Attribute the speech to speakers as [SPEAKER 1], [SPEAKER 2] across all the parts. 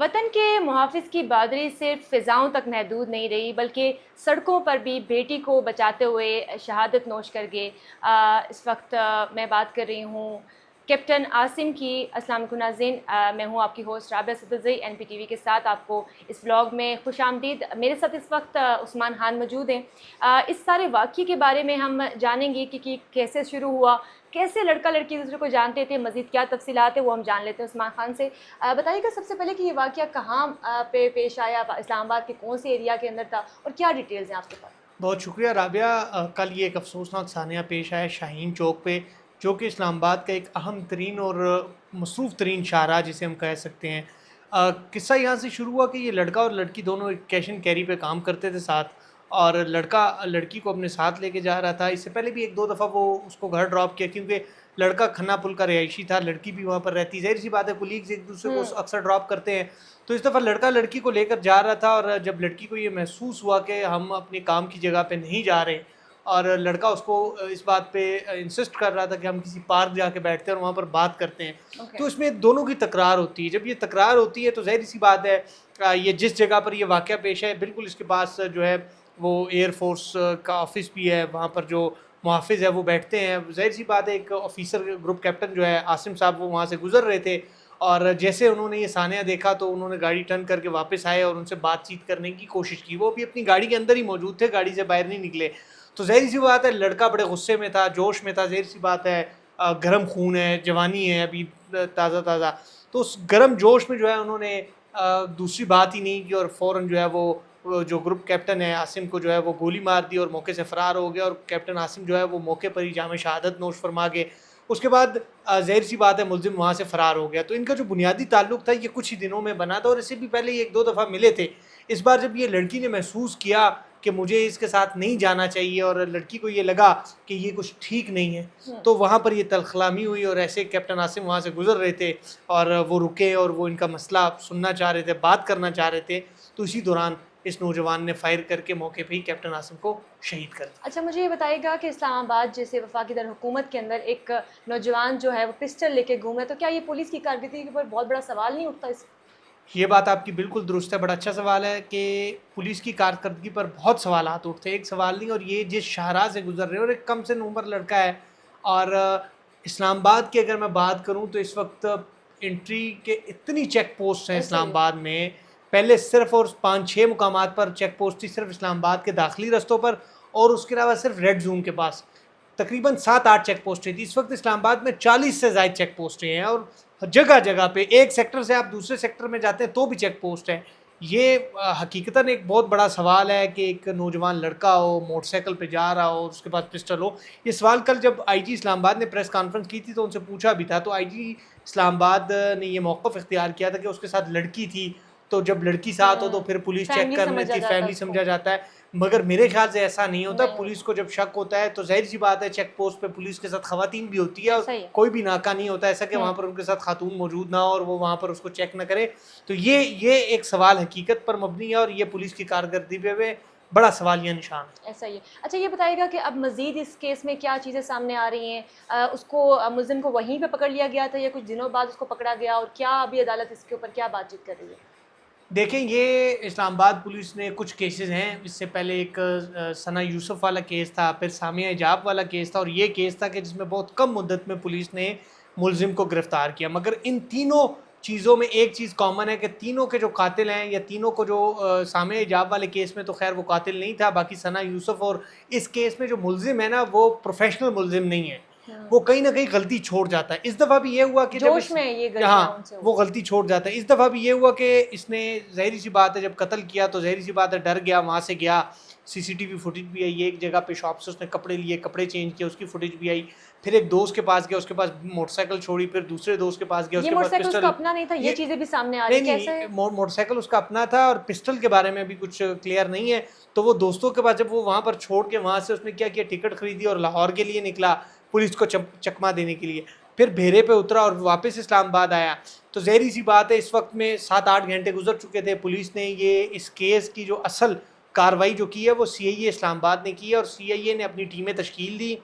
[SPEAKER 1] وطن کے محافظ کی بہادری صرف فضاؤں تک محدود نہیں رہی بلکہ سڑکوں پر بھی بیٹی کو بچاتے ہوئے شہادت نوش کر گئے۔ اس وقت میں بات کر رہی ہوں کیپٹن عاصم کی۔ السلام علیکم ناظرین، میں ہوں آپ کی host Rabia Sadrzai N P T V کے ساتھ۔ آپ کو اس ولاگ میں خوش آمدید۔ میرے ساتھ اس وقت عثمان خان موجود ہیں۔ اس سارے واقعے کے بارے میں ہم جانیں گے کہ کیسے شروع ہوا، کیسے لڑکا لڑکی دوسرے کو جانتے تھے، مزید کیا تفصیلات ہیں وہ ہم جان لیتے ہیں عثمان خان سے۔ بتائیے گا سب سے پہلے کہ یہ واقعہ کہاں پہ پیش آیا، اسلام آباد کے کون سے ایریا کے اندر تھا، اور کیا ڈیٹیلز ہیں آپ کے پاس؟
[SPEAKER 2] بہت شکریہ رابعہ۔ کل یہ ایک افسوسناک سانحہ پیش آیا شاہین چوک پہ، جو کہ اسلام آباد کا ایک اہم ترین اور مصروف ترین شاہراہ جسے ہم کہہ سکتے ہیں۔ قصہ یہاں سے شروع ہوا کہ یہ لڑکا اور لڑکی دونوں ایک کیش اینڈ کیری پہ کام کرتے تھے ساتھ، اور لڑکا لڑکی کو اپنے ساتھ لے کے جا رہا تھا۔ اس سے پہلے بھی ایک دو دفعہ وہ اس کو گھر ڈراپ کیا، کیونکہ لڑکا کھنا پل کا رہائشی تھا، لڑکی بھی وہاں پر رہتی، ظاہر سی بات ہے کولیگز ایک دوسرے کو اکثر ڈراپ کرتے ہیں۔ تو اس دفعہ لڑکا لڑکی کو لے کر جا رہا تھا، اور جب لڑکی کو یہ محسوس ہوا کہ ہم اپنے کام کی جگہ پہ نہیں جا رہے، اور لڑکا اس کو اس بات پہ انسسٹ کر رہا تھا کہ ہم کسی پارک جا کے بیٹھتے ہیں اور وہاں پر بات کرتے ہیں، تو اس میں دونوں کی تکرار ہوتی ہے۔ جب یہ تکرار ہوتی ہے تو ظاہر سی بات ہے یہ جس جگہ پر یہ واقعہ پیش ہے بالکل اس کے پاس جو ہے وہ ایئر فورس کا آفس بھی ہے، وہاں پر جو محافظ ہے وہ بیٹھتے ہیں۔ ظاہر سی بات ہے ایک آفیسر گروپ کیپٹن جو ہے عاصم صاحب وہ وہاں سے گزر رہے تھے، اور جیسے انہوں نے یہ سانحہ دیکھا تو انہوں نے گاڑی ٹرن کر کے واپس آئے اور ان سے بات چیت کرنے کی کوشش کی۔ وہ بھی اپنی گاڑی کے اندر ہی موجود تھے، گاڑی سے باہر نہیں نکلے۔ تو ظاہر سی بات ہے لڑکا بڑے غصے میں تھا، جوش میں تھا، ظاہر سی بات ہے گرم خون ہے، جوانی ہے ابھی تازہ تازہ، تو اس گرم جوش میں جو ہے انہوں نے دوسری بات ہی نہیں کی، اور فوراً جو ہے وہ جو گروپ کیپٹن ہے عاصم کو جو ہے وہ گولی مار دی اور موقع سے فرار ہو گیا، اور کیپٹن عاصم جو ہے وہ موقع پر ہی جامِ شہادت نوش فرما گئے۔ اس کے بعد ظاہر سی بات ہے ملزم وہاں سے فرار ہو گیا۔ تو ان کا جو بنیادی تعلق تھا یہ کچھ ہی دنوں میں بنا تھا، اور اس سے بھی پہلے یہ ایک دو دفعہ ملے تھے۔ اس بار جب یہ لڑکی نے محسوس کیا کہ مجھے اس کے ساتھ نہیں جانا چاہیے، اور لڑکی کو یہ لگا کہ یہ کچھ ٹھیک نہیں ہے، تو وہاں پر یہ تلخلامی ہوئی، اور ایسے کیپٹن عاصم وہاں سے گزر رہے تھے اور وہ رکے اور وہ ان کا مسئلہ سننا چاہ رہے تھے، بات کرنا چاہ رہے تھے، تو اسی دوران اس نوجوان نے فائر کر کے موقع پہ ہی کیپٹن عاصم کو شہید کر دیا۔
[SPEAKER 1] اچھا، مجھے یہ بتائیے گا کہ اسلام آباد جیسے وفاقی دارالحکومت کے اندر ایک نوجوان جو ہے وہ پسٹل لے کے گھوم ہے، تو کیا یہ پولیس کی کارکردگی کے اوپر بہت بڑا سوال نہیں اٹھتا؟ اس
[SPEAKER 2] یہ بات آپ کی بالکل درست ہے، بڑا اچھا سوال ہے کہ پولیس کی کارکردگی پر بہت سوالات اٹھتے ہیں، ایک سوال نہیں، اور یہ جس شاہراہ سے گزر رہے ہیں، اور ایک کم سن عمر لڑکا ہے، اور اسلام آباد کی اگر میں بات کروں تو اس وقت انٹری کے اتنی چیک پوسٹ ہیں اسلام آباد میں۔ پہلے صرف اور 5-6 مقامات پر چیک پوسٹ تھی، صرف اسلام آباد کے داخلی رستوں پر، اور اس کے علاوہ صرف ریڈ زون کے پاس تقریباً 7-8 چیک پوسٹیں تھی۔ اس وقت اسلام آباد میں 40 سے زائد چیک پوسٹیں ہیں، اور جگہ جگہ پہ ایک سیکٹر سے آپ دوسرے سیکٹر میں جاتے ہیں تو بھی چیک پوسٹ ہے۔ یہ حقیقتاً ایک بہت بڑا سوال ہے کہ ایک نوجوان لڑکا ہو، موٹر سائیکل پہ جا رہا ہو اور اس کے پاس پسٹل ہو۔ یہ سوال کل جب آئی جی اسلام آباد نے پریس کانفرنس کی تھی تو ان سے پوچھا بھی تھا، تو آئی جی اسلام آباد نے یہ موقف اختیار کیا تھا کہ اس کے ساتھ لڑکی تھی، تو جب لڑکی ساتھ ہو تو پھر پولیس چیک کر لیتی، فیملی سمجھا جاتا ہے، مگر میرے خیال سے ایسا نہیں ہوتا۔ پولیس کو جب شک ہوتا ہے تو ظاہر سی بات ہے چیک پوسٹ پہ پولیس کے ساتھ خواتین بھی ہوتی ہے، اور کوئی بھی ناکہ نہیں ہوتا ایسا کہ وہاں پر ان کے ساتھ خاتون موجود نہ ہو اور وہ وہاں پر اس کو چیک نہ کرے۔ تو یہ ایک سوال حقیقت پر مبنی ہے، اور یہ پولیس کی کارکردگی پہ بڑا سوالیہ نشان ہے۔
[SPEAKER 1] ایسا ہی ہے۔ اچھا، یہ بتائیے گا کہ اب مزید اس کیس میں کیا چیزیں سامنے آ رہی ہیں؟ اس کو ملزم کو وہیں پہ پکڑ لیا گیا تھا یا کچھ دنوں بعد اس کو پکڑا گیا، اور کیا ابھی عدالت اس کے اوپر کیا بات چیت کر رہی ہے؟
[SPEAKER 2] دیکھیں، یہ اسلام آباد پولیس نے کچھ کیسز ہیں، اس سے پہلے ایک ثنا یوسف والا کیس تھا، پھر سامیہ حجاب والا کیس تھا، اور یہ کیس تھا کہ جس میں بہت کم مدت میں پولیس نے ملزم کو گرفتار کیا۔ مگر ان تینوں چیزوں میں ایک چیز کامن ہے کہ تینوں کے جو قاتل ہیں، یا تینوں کو جو سامیہ حجاب والے کیس میں تو خیر وہ قاتل نہیں تھا، باقی ثنا یوسف، اور اس کیس میں جو ملزم ہے نا وہ پروفیشنل ملزم نہیں ہے، وہ کہیں نہ کہیں غلطی چھوڑ جاتا ہے۔ اس دفعہ بھی یہ ہوا کہ
[SPEAKER 1] جوش میں یہ
[SPEAKER 2] وہ غلطی چھوڑ جاتا ہے۔ اس دفعہ بھی یہ ہوا کہ اس نے ظاہری سی بات ہے جب قتل کیا تو ظاہری سی بات ہے ڈر گیا، وہاں سے گیا، سی سی ٹی وی فوٹیج بھی آئی، ایک جگہ پہ شاپ سے اس نے کپڑے لیے، کپڑے چینج کیے، اس کی فوٹیج بھی آئی، پھر ایک دوست کے پاس گیا، اس کے پاس موٹر سائیکل چھوڑی، پھر دوسرے دوست کے پاس گیا، اس کے پاس پسٹل،
[SPEAKER 1] اس کا اپنا نہیں تھا، یہ چیزیں بھی سامنے آ رہی ہیں۔
[SPEAKER 2] نہیں، موٹر سائیکل اس کا اپنا تھا، اور پسٹل کے بارے میں بھی کچھ کلیئر نہیں ہے۔ تو وہ دوستوں کے پاس جب وہ وہاں پر چھوڑ کے وہاں سے اس نے کیا ٹکٹ خریدی اور لاہور کے لیے نکلا پولیس کو چکما دینے کے لیے، پھر بھیرے پہ اترا اور واپس اسلام آباد آیا۔ تو ظاہری سی بات ہے اس وقت میں 7-8 گھنٹے گزر چکے تھے۔ پولیس نے یہ اس کیس کی جو اصل کاروائی جو کی ہے وہ سی آئی اے اسلام آباد نے کی ہے، اور سی آئی اے نے اپنی ٹیمیں تشکیل دی،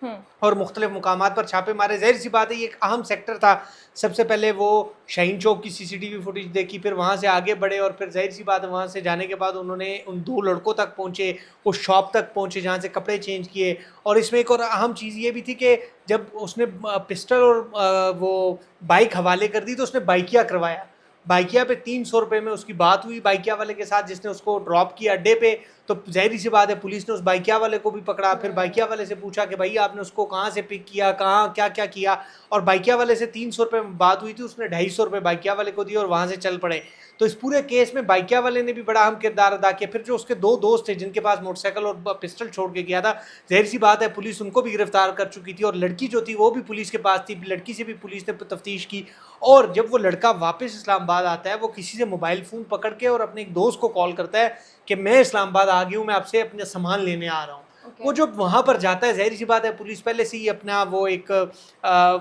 [SPEAKER 2] اور مختلف مقامات پر چھاپے مارے. ظاہر سی بات ہے یہ ایک اہم سیکٹر تھا. سب سے پہلے وہ شاہین چوک کی CCTV فوٹیج دیکھی, پھر وہاں سے آگے بڑھے, اور پھر ظاہر سی بات ہے وہاں سے جانے کے بعد انہوں نے ان 2 لڑکوں تک پہنچے, اس شاپ تک پہنچے جہاں سے کپڑے چینج کیے. اور اس میں ایک اور اہم چیز یہ بھی تھی کہ جب اس نے پسٹل اور وہ بائک حوالے کر دی تو اس نے بائکیا کروایا. بائکیا پہ 300 روپے میں اس کی بات ہوئی بائکیا والے کے ساتھ جس نے اس کو ڈراپ کیا اڈے پہ. تو ظاہری سی بات ہے پولیس نے اس بائکیا والے کو بھی پکڑا. پھر بائکیا والے سے پوچھا کہ بھائی آپ نے اس کو کہاں سے پک کیا, کہاں کیا کیا کیا, اور بائکیا والے سے 300 روپے بات ہوئی تھی, اس نے 250 روپے بائکیا والے کو دیے اور وہاں سے چل پڑے. تو اس پورے کیس میں بائکیا والے نے بھی بڑا اہم کردار ادا کیا. پھر جو اس کے 2 دوست تھے جن کے پاس موٹر سائیکل اور پسٹل چھوڑ کے گیا تھا, ظاہر سی بات ہے پولیس ان کو بھی گرفتار کر چکی تھی, اور لڑکی جو تھی وہ بھی پولیس کے پاس تھی. لڑکی سے بھی پولیس نے تفتیش کی, اور جب وہ لڑکا واپس اسلام آباد آتا ہے وہ کسی سے موبائل فون پکڑ کے اور اپنے ایک دوست کو کال کرتا ہے کہ میں اسلام آباد آ گئی ہوں, میں آپ سے اپنا سامان لینے آ رہا ہوں. وہ جب وہاں پر جاتا ہے ظاہر سی بات ہے پولیس پہلے سے ہی اپنا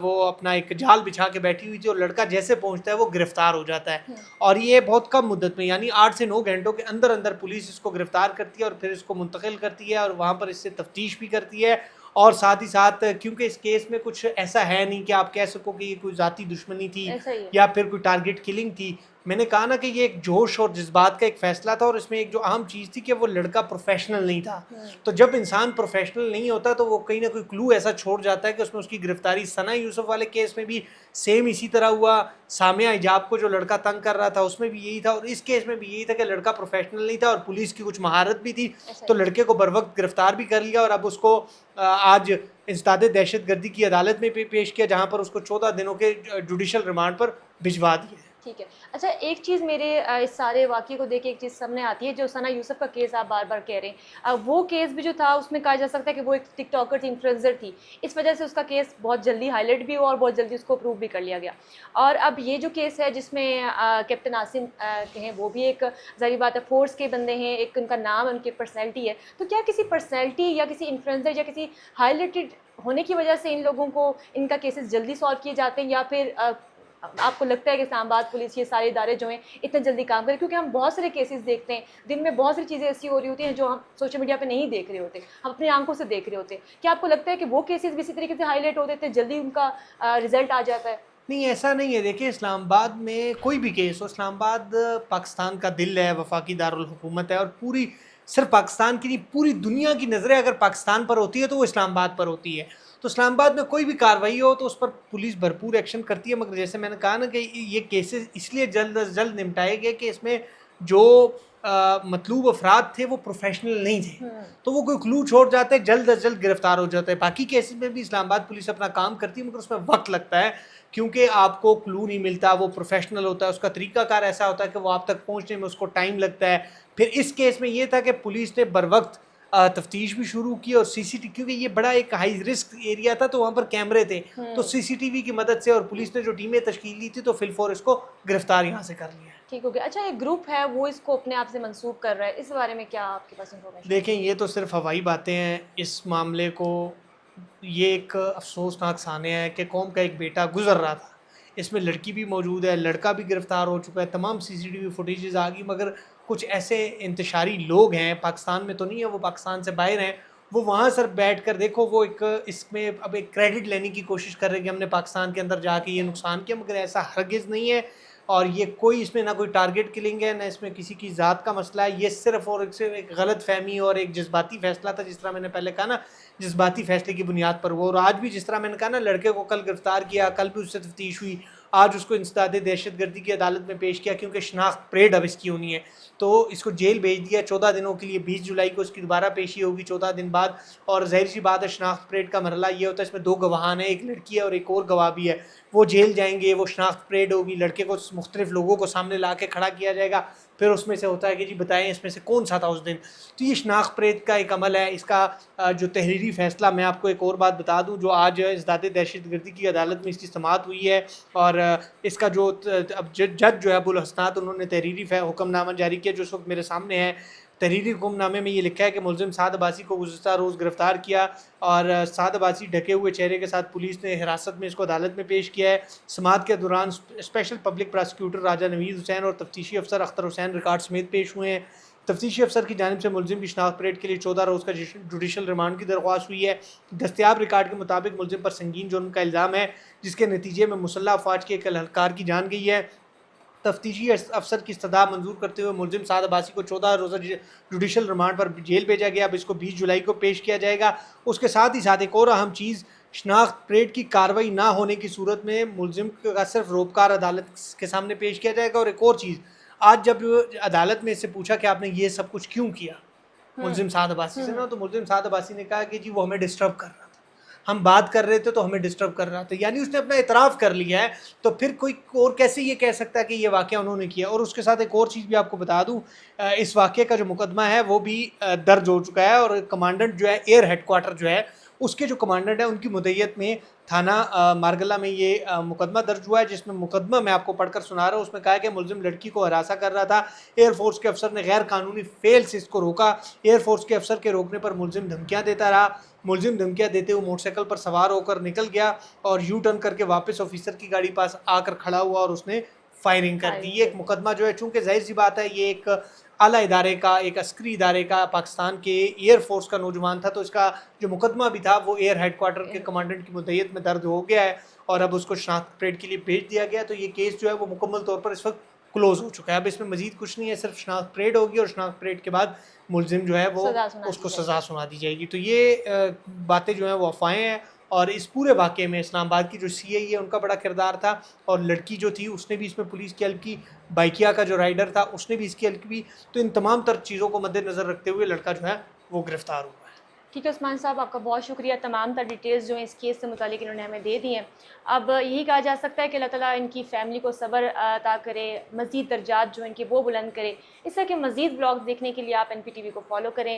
[SPEAKER 2] وہ اپنا ایک جال بچھا کے بیٹھی ہوئی تھی, اور لڑکا جیسے پہنچتا ہے وہ گرفتار ہو جاتا ہے. اور یہ بہت کم مدت میں یعنی 8 سے 9 گھنٹوں کے اندر اندر پولیس اس کو گرفتار کرتی ہے اور پھر اس کو منتقل کرتی ہے, اور وہاں پر اس سے تفتیش بھی کرتی ہے. اور ساتھ ہی ساتھ کیونکہ اس کیس میں کچھ ایسا ہے نہیں کہ آپ کہہ سکو کہ یہ کوئی ذاتی دشمنی تھی یا پھر کوئی ٹارگٹ کلنگ تھی. میں نے کہا نا کہ یہ ایک جوش اور جذبات کا ایک فیصلہ تھا, اور اس میں ایک جو اہم چیز تھی کہ وہ لڑکا پروفیشنل نہیں تھا. تو جب انسان پروفیشنل نہیں ہوتا تو وہ کہیں نہ کوئی کلو ایسا چھوڑ جاتا ہے کہ اس میں اس کی گرفتاری. ثنا یوسف والے کیس میں بھی سیم اسی طرح ہوا. سامعہ حجاب کو جو لڑکا تنگ کر رہا تھا اس میں بھی یہی تھا, اور اس کیس میں بھی یہی تھا کہ لڑکا پروفیشنل نہیں تھا اور پولیس کی کچھ مہارت بھی تھی, تو لڑکے کو بر وقت گرفتار بھی کر لیا, اور اب اس کو آج انسداد دہشت گردی کی عدالت میں پیش کیا جہاں پر اس کو 14 دنوں کے جوڈیشل ریمانڈ پر بھجوا دیا.
[SPEAKER 1] ٹھیک ہے. اچھا ایک چیز میرے اس سارے واقعے کو دیکھ کے ایک چیز سامنے آتی ہے, جو ثنا یوسف کا کیس آپ بار بار کہہ رہے ہیں, وہ کیس بھی جو تھا اس میں کہا جا سکتا ہے کہ وہ ایک ٹک ٹاکر تھی, انفلوئنسر تھی, اس وجہ سے اس کا کیس بہت جلدی ہائی لائٹ بھی ہوا اور بہت جلدی اس کو اپروو بھی کر لیا گیا. اور اب یہ جو کیس ہے جس میں کیپٹن عاصم کہیں وہ بھی ایک ظاہری بات ہے فورس کے بندے ہیں, ایک ان کا نام ان کی پرسنالٹی ہے, تو کیا کسی پرسنالٹی یا کسی انفلوئنسر یا کسی ہائی لائٹڈ ہونے کی وجہ سے ان لوگوں کو ان کا کیسز جلدی سالو کیے جاتے ہیں, یا پھر آپ کو لگتا ہے کہ اسلام آباد پولیس یہ سارے ادارے جو ہیں اتنے جلدی کام کریں؟ کیونکہ ہم بہت سارے کیسز دیکھتے ہیں, دن میں بہت ساری چیزیں ایسی ہو رہی ہوتی ہیں جو ہم سوشل میڈیا پہ نہیں دیکھ رہے ہوتے, ہم اپنی آنکھوں سے دیکھ رہے ہوتے ہیں. کیا آپ کو لگتا ہے کہ وہ کیسز بھی اسی طریقے سے ہائی لائٹ ہوتے تھے, جلدی ان کا رزلٹ آ جاتا ہے؟
[SPEAKER 2] نہیں ایسا نہیں ہے. دیکھیں اسلام آباد میں کوئی بھی کیس ہو, اسلام آباد پاکستان کا دل ہے, وفاقی دارالحکومت ہے, اور پوری صرف پاکستان کی نہیں پوری دنیا کی نظریں اگر پاکستان پر ہوتی ہے تو وہ اسلام آباد پر ہوتی ہے. تو اسلام آباد میں کوئی بھی کارروائی ہو تو اس پر پولیس بھرپور ایکشن کرتی ہے, مگر جیسے میں نے کہا نا کہ یہ کیسز اس لیے جلد از جلد نمٹائے گئے کہ اس میں جو مطلوب افراد تھے وہ پروفیشنل نہیں تھے, تو وہ کوئی کلو چھوڑ جاتے ہیں, جلد از جلد گرفتار ہو جاتے ہیں. باقی کیسز میں بھی اسلام آباد پولیس اپنا کام کرتی ہے, مگر اس میں وقت لگتا ہے کیونکہ آپ کو کلو نہیں ملتا, وہ پروفیشنل ہوتا ہے, اس کا طریقہ کار ایسا ہوتا ہے کہ وہ آپ تک پہنچنے میں اس کو ٹائم لگتا ہے. پھر اس کیس میں یہ تھا کہ پولیس نے بر وقت تفتیش بھی شروع کی, اور CCTV کیونکہ یہ بڑا ایک ہائی رسک ایریا تھا تو وہاں پر کیمرے تھے, تو CCTV کی مدد سے اور پولیس نے جو ٹیمیں تشکیل دی تھی تو فی الفور اس کو گرفتار یہاں سے کر لیا.
[SPEAKER 1] ٹھیک ہو گیا. اچھا ایک گروپ ہے وہ اس کو اپنے آپ سے منسوب کر رہا ہے, اس بارے میں کیا آپ کے پاس انفارمیشن؟
[SPEAKER 2] دیکھیں یہ تو صرف ہوائی باتیں ہیں. اس معاملے کو یہ ایک افسوسناک سانحہ ہے کہ قوم کا ایک بیٹا گزر رہا تھا, اس میں لڑکی بھی موجود ہے, لڑکا بھی گرفتار ہو چکا ہے, تمام CCTV فوٹیجز آ گئی, مگر کچھ ایسے انتشاری لوگ ہیں پاکستان میں تو نہیں ہے, وہ پاکستان سے باہر ہیں, وہ وہاں سر بیٹھ کر دیکھو وہ ایک اس میں اب ایک کریڈٹ لینے کی کوشش کر رہے ہیں کہ ہم نے پاکستان کے اندر جا کے یہ نقصان کیا, مگر ایسا ہرگز نہیں ہے. اور یہ کوئی اس میں نہ کوئی ٹارگٹ کلنگ ہے, نہ اس میں کسی کی ذات کا مسئلہ ہے, یہ صرف اور ایک غلط فہمی اور ایک جذباتی فیصلہ تھا. جس طرح میں نے پہلے کہا نا جذباتی فیصلے کی بنیاد پر وہ, اور آج بھی جس طرح میں نے کہا نا لڑکے کو کل گرفتار کیا, کل بھی اس سے تفتیش ہوئی, آج اس کو انسداد دہشت گردی کی عدالت میں پیش کیا کیونکہ شناخت پریڈ اب اس کی ہونی ہے, تو اس کو جیل بھیج دیا 14 دنوں کے لیے. 20 جولائی کو اس کی دوبارہ پیشی ہوگی 14 دن بعد, اور ظاہر سی بات ہے شناخت پریڈ کا مرحلہ یہ ہوتا ہے اس میں 2 گواہان ہیں, ایک لڑکی ہے اور ایک اور گواہ بھی ہے, وہ جیل جائیں گے, وہ شناخت پریڈ ہوگی, لڑکے کو مختلف لوگوں کو سامنے لا کے کھڑا کیا جائے گا, پھر اس میں سے ہوتا ہے کہ جی بتائیں اس میں سے کون سا تھا اس دن. تو یہ شناخت پریڈ کا ایک عمل ہے. اس کا جو تحریری فیصلہ میں آپ کو ایک اور بات بتا دوں, جو آج انسداد دہشت گردی کی عدالت میں اس کی سماعت ہوئی ہے, اور اس کا جو اب جج جو ہے ابو الحسنات انہوں نے تحریری حکم نامہ جاری کیا جو اس وقت میرے سامنے ہے. تحریری حکم نامے میں یہ لکھا ہے کہ ملزم سعد عباسی کو گزشتہ روز گرفتار کیا, اور سعد عباسی ڈھکے ہوئے چہرے کے ساتھ پولیس نے حراست میں اس کو عدالت میں پیش کیا ہے. سماعت کے دوران اسپیشل پبلک پراسیکیوٹر راجہ نوید حسین اور تفتیشی افسر اختر حسین ریکارڈ سمیت پیش ہوئے ہیں. تفتیشی افسر کی جانب سے ملزم کی شناخت پریڈ کے لیے 14 روز کا جوڈیشل ریمانڈ کی درخواست ہوئی ہے۔ دستیاب ریکارڈ کے مطابق ملزم پر سنگین جرم کا الزام ہے، جس کے نتیجے میں مسلح افواج کے ایک اہلکار کی جان گئی ہے۔ تفتیشی افسر کی استدعا منظور کرتے ہوئے ملزم سعد عباسی کو 14 روزہ جوڈیشل ریمانڈ پر جیل بھیجا گیا۔ اب اس کو 20 جولائی کو پیش کیا جائے گا۔ اس کے ساتھ ہی ایک اور اہم چیز، شناخت پریڈ کی کارروائی نہ ہونے کی صورت میں ملزم کا صرف روپکار عدالت کے سامنے پیش کیا جائے گا۔ اور ایک اور چیز، آج جب عدالت میں اس سے پوچھا کہ آپ نے یہ سب کچھ کیوں کیا ملزم سعد عباسی سے نا، تو ملزم سعد عباسی نے کہا کہ جی وہ ہمیں ڈسٹرب کر رہا تھا، ہم بات کر رہے تھے تو ہمیں ڈسٹرب کر رہا تھا۔ یعنی اس نے اپنا اعتراف کر لیا ہے، تو پھر کوئی اور کیسے یہ کہہ سکتا ہے کہ یہ واقعہ انہوں نے کیا۔ اور اس کے ساتھ ایک اور چیز بھی آپ کو بتا دوں، اس واقعے کا جو مقدمہ ہے وہ بھی درج ہو چکا ہے، اور کمانڈنٹ جو ہے ایئر ہیڈ کوارٹر جو ہے اس کے جو کمانڈنٹ ہیں ان کی مدعیت میں تھانہ مارگلہ میں یہ مقدمہ درج ہوا ہے، جس میں مقدمہ میں آپ کو پڑھ کر سنا رہا ہوں۔ اس میں کہا ہے کہ ملزم لڑکی کو ہراساں کر رہا تھا، ایئر فورس کے افسر نے غیر قانونی فعل سے اس کو روکا، ایئر فورس کے افسر کے روکنے پر ملزم دھمکیاں دیتا رہا، ملزم دھمکیاں دیتے ہوئے موٹر سائیکل پر سوار ہو کر نکل گیا اور یو ٹرن کر کے واپس آفیسر کی گاڑی پاس آ کر کھڑا ہوا اور اس نے فائرنگ کر دی۔ یہ ایک مقدمہ جو ہے، چونکہ ظاہر سی بات ہے یہ ایک اعلیٰ ادارے کا، ایک عسکری ادارے کا، پاکستان کے ایئر فورس کا نوجوان تھا، تو اس کا جو مقدمہ بھی تھا وہ ایئر ہیڈ کوارٹر کے کمانڈنٹ کی مدعیت میں درج ہو گیا ہے، اور اب اس کو شناخت پریڈ کے لیے بھیج دیا گیا۔ تو یہ کیس جو ہے وہ مکمل طور پر اس وقت کلوز ہو چکا ہے۔ اب اس میں مزید کچھ نہیں ہے، صرف شناخت پریڈ ہوگی، اور شناخت پریڈ کے بعد ملزم جو ہے وہ اس کو سزا سنا دی جائے گی۔ تو یہ باتیں جو ہیں وہ افواہیں ہیں، اور اس پورے واقعے میں اسلام آباد کی جو سی آئی ہے ان کا بڑا کردار تھا، اور لڑکی جو تھی اس نے بھی اس میں پولیس کی ہیلپ کی، بائکیا کا جو رائڈر تھا اس نے بھی اس کی ہیلپ کی۔ تو ان تمام تر چیزوں کو مد نظر رکھتے ہوئے لڑکا جو ہے وہ گرفتار ہوا ہے۔
[SPEAKER 1] ٹھیک ہے عثمان صاحب، آپ کا بہت شکریہ، تمام تر ڈیٹیلز جو ہیں اس کیس سے متعلق انہوں نے ہمیں دے دی ہیں۔ اب یہی کہا جا سکتا ہے کہ اللہ تعالیٰ ان کی فیملی کو صبر عطا کرے، مزید درجات جو ہیں ان کے وہ بلند کرے۔ اس طرح کے مزید بلاگز دیکھنے کے لیے آپ NP TV کو فالو کریں۔